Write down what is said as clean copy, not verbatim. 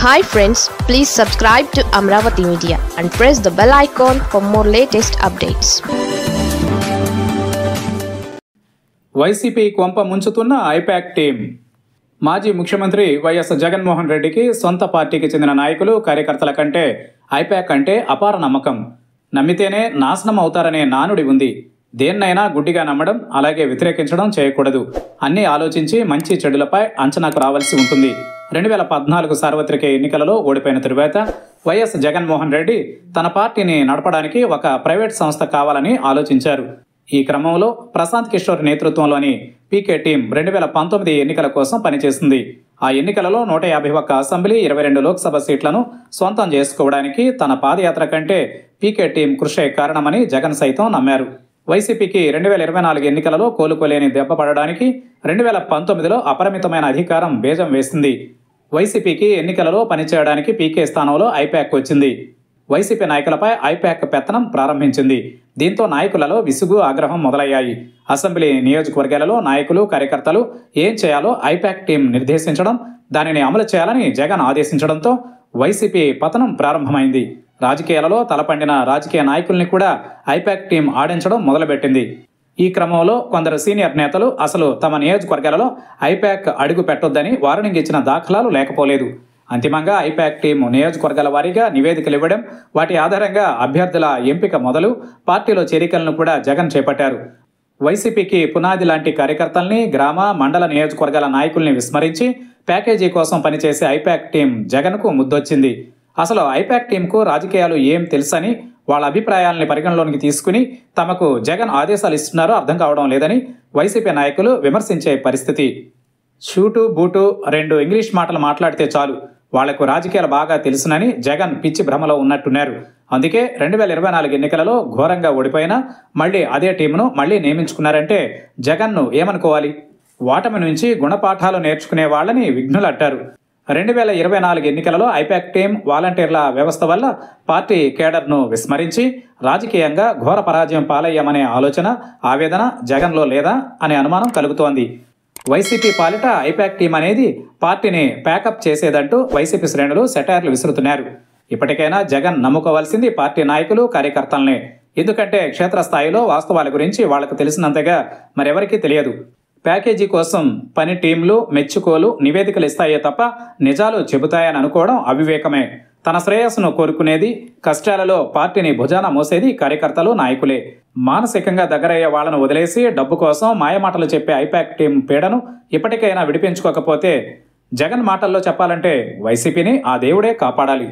Hi friends, please subscribe to Amravati Media and press the bell icon for more latest updates. YCP కొంప ముంచుతున్న I-PAC team. మాజీ ముఖ్యమంత్రి YS Jaganmohan రెడ్డికి సొంత పార్టీకి చెందిన నాయకులు, కార్యకర్తల కంటే ఐపాక్ అంటే అపార నమ్మకం. నమ్మితేనే నాశనం అవుతారనే నానుడి ఉంది. దేన్నైనా గుడ్డిగా నమ్మడం, అలాగే వ్యతిరేకించడం చేయకూడదు. అన్నీ ఆలోచించి మంచి చెడులపై అంచనాకు రావాల్సి ఉంటుంది. 2014 సార్వత్రిక ఎన్నికలలో ఓడిపోయిన తరువాత వైఎస్ జగన్మోహన్ రెడ్డి తన పార్టీని నడపడానికి ఒక ప్రైవేట్ సంస్థ కావాలని ఆలోచించారు. ఈ క్రమంలో ప్రశాంత్ కిషోర్ నేతృత్వంలోని పీకే టీం 2019 ఎన్నికల కోసం పనిచేసింది. ఆ ఎన్నికలలో 151 అసెంబ్లీ, 22 లోక్సభ సీట్లను సొంతం చేసుకోవడానికి తన పాదయాత్ర కంటే పీకే టీం కృషే కారణమని జగన్ సైతం నమ్మారు. వైసీపీకి 2024 ఎన్నికలలో కోలుకోలేని దెబ్బ పడడానికి 2019లో అపరిమితమైన అధికారం బీజం వేసింది. వైసీపీకి ఎన్నికలలో పనిచేయడానికి పీకే స్థానంలో ఐపాక్ వచ్చింది. వైసీపీ నాయకులపై ఐపాక్ పెత్తనం ప్రారంభించింది. దీంతో నాయకులలో విసుగు, ఆగ్రహం మొదలయ్యాయి. అసెంబ్లీ నియోజకవర్గాలలో నాయకులు, కార్యకర్తలు ఏం చేయాలో ఐపాక్ టీం నిర్దేశించడం, దానిని అమలు చేయాలని జగన్ ఆదేశించడంతో వైసీపీ పతనం ప్రారంభమైంది. రాజకీయాలలో తలపండిన రాజకీయ నాయకుల్ని కూడా ఐపాక్ టీం ఆడించడం మొదలుపెట్టింది. ఈ క్రమంలో కొందరు సీనియర్ నేతలు అసలు తమ నియోజకవర్గాలలో ఐపాక్ అడుగు పెట్టొద్దని వార్నింగ్ ఇచ్చిన దాఖలాలు లేకపోలేదు. అంతిమంగా ఐపాక్ టీం నియోజకవర్గాల వారీగా నివేదికలు ఇవ్వడం, వాటి ఆధారంగా అభ్యర్థుల ఎంపిక మొదలు పార్టీలో చేరికలను కూడా జగన్ చేపట్టారు. వైసీపీకి పునాది లాంటి కార్యకర్తల్ని, గ్రామ, మండల నియోజకవర్గాల నాయకుల్ని విస్మరించి ప్యాకేజీ కోసం పనిచేసే ఐపాక్ టీం జగన్కు ముద్దొచ్చింది. అసలు ఐపాక్ టీంకు రాజకీయాలు ఏం తెలుసని, వాళ్ళ అభిప్రాయాలని పరిగణలోనికి తీసుకుని తమకు జగన్ ఆదేశాలు ఇస్తున్నారో అర్థం కావడం లేదని వైసీపీ నాయకులు విమర్శించే పరిస్థితి. షూటు బూటు 2 ఇంగ్లీష్ మాటలు మాట్లాడితే చాలు, వాళ్లకు రాజకీయాలు బాగా తెలుసునని జగన్ పిచ్చి భ్రమలో ఉన్నట్టున్నారు. అందుకే 2024 ఎన్నికలలో ఘోరంగా ఓడిపోయినా మళ్ళీ అదే టీంను మళ్ళీ నియమించుకున్నారంటే జగన్ను ఏమనుకోవాలి? ఓటమి నుంచి గుణపాఠాలు నేర్చుకునే వాళ్ళని విఘ్నులంటారు. 2024 ఎన్నికలలో ఐపాక్ టీం, వాలంటీర్ల వ్యవస్థ వల్ల పార్టీ కేడర్ను విస్మరించి రాజకీయంగా ఘోర పరాజయం పాలయ్యామనే ఆలోచన, ఆవేదన జగన్లో లేదా అనే అనుమానం కలుగుతోంది. వైసీపీ పాలిట ఐపాక్ టీం అనేది పార్టీని ప్యాకప్ చేసేదంటూ వైసీపీ శ్రేణులు సెటైర్లు విసురుతున్నారు. ఇప్పటికైనా జగన్ నమ్ముకోవాల్సింది పార్టీ నాయకులు, కార్యకర్తలనే. ఎందుకంటే క్షేత్రస్థాయిలో వాస్తవాల గురించి వాళ్లకు తెలిసినంతగా మరెవరికీ తెలియదు. ప్యాకేజీ కోసం పని టీంలు మెచ్చుకోలు, నివేదికలు ఇస్తాయే తప్ప నిజాలు చెబుతాయని అనుకోవడం అవివేకమే. తన శ్రేయస్సును కోరుకునేది, కష్టాలలో పార్టీని భుజాన మోసేది కార్యకర్తలు, నాయకులే. మానసికంగా దగ్గరయ్యే వాళ్లను వదిలేసి డబ్బు కోసం మాయమాటలు చెప్పే ఐపాక్ టీం పీడను ఇప్పటికైనా విడిపించుకోకపోతే, జగన్ మాటల్లో చెప్పాలంటే వైసీపీని ఆ దేవుడే కాపాడాలి.